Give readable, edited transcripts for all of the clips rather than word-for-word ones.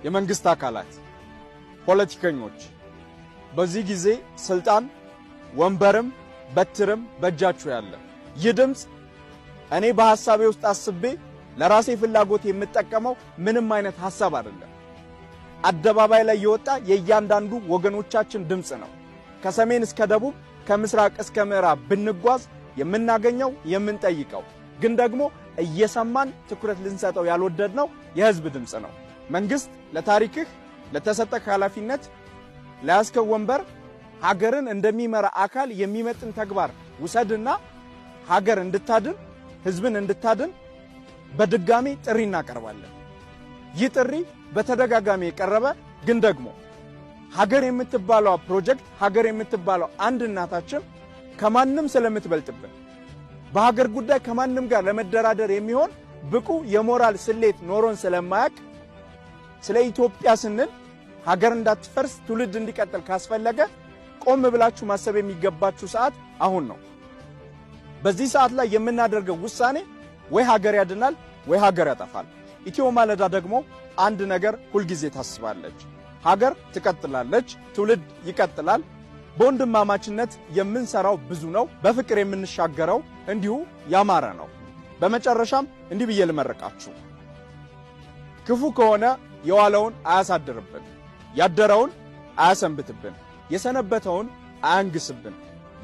የመንግስት አካላት ፖለቲከኞች በዚህ ጊዜ ስልጣን ወንበርም በትርም በእጃችሁ ያለ ይድምጽ እኔ በሐሳቤ ውስጥ አስቤ ለራሴ ፍላጎት የምጠቀመው ምንም አይነት ሐሳብ አይደለም አደባባይ ላይ የወጣ የእያንዳንዱ ወገኖቻችን ድምጽ ነው ከሰሜን እስከ ደቡብ ከምስራቅ እስከ ምዕራብ ብንጓዝ የምናገኘው የምንጠይቀው ግን ደግሞ እየሰማን ትኩረት ልንሰጠው ያልወደድነው የህዝብ ድምጽ ነው መንግስት ለታሪክህ ለተሰጠህ ኃላፊነት ለያዝከው ወንበር ሀገርን እንደሚመራ አካል የሚመጥን ተግባር ውሰድና ሀገር እንድታድን ህዝብን እንድታድን በድጋሚ ጥሪ እናቀርባለን ይህ ጥሪ በተደጋጋሚ የቀረበ ግን ደግሞ ሀገር የምትባለው ፕሮጀክት ሀገር የምትባለው አንድ እናታችን ከማንንም ስለምትበልጥብን በሀገር ጉዳይ ከማንንም ጋር ለመደራደር የሚሆን ብቁ የሞራል ስሌት ኖሮን ስለማያቅ ስለ ኢትዮጵያ ስንል ሀገር እንዳትፈርስ ትውልድ እንዲቀጥል ካስፈለገ ቆም ብላችሁ ማሰብ የሚገባችሁ ሰዓት አሁን ነው በዚህ ሰዓት ላይ የምናደርገው ውሳኔ ወይ ሀገር ያድናል ወይ ሀገር ያጠፋል ኢትዮ ማለዳ ደግሞ አንድ ነገር ሁሉ ጊዜ ታስባለች ሀገር ትቀጥላለች ትውልድ ይቀጥላል በወንድማማችነት የምንሰራው ብዙ ነው በፍቅር የምንሻገረው እንዲሁ ያማረ ነው በመጨረሻም እንዲህ ብዬ ልመርቃችሁ ክፉ ከሆነ የዋለውን አያሳድርብን ያደረውን አያሰንብትብን የሰነበተውን አያንግስብን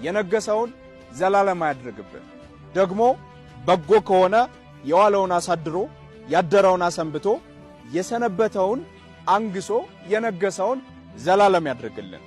የነገሰውን ዘላለም አያድርግብን ደግሞ በጎ ከሆነ የዋለውን አሳድሮ ያደረውን አሰንብቶ የሰነበተውን አንግሶ የነገሰውን ዘላለም ያድርግልን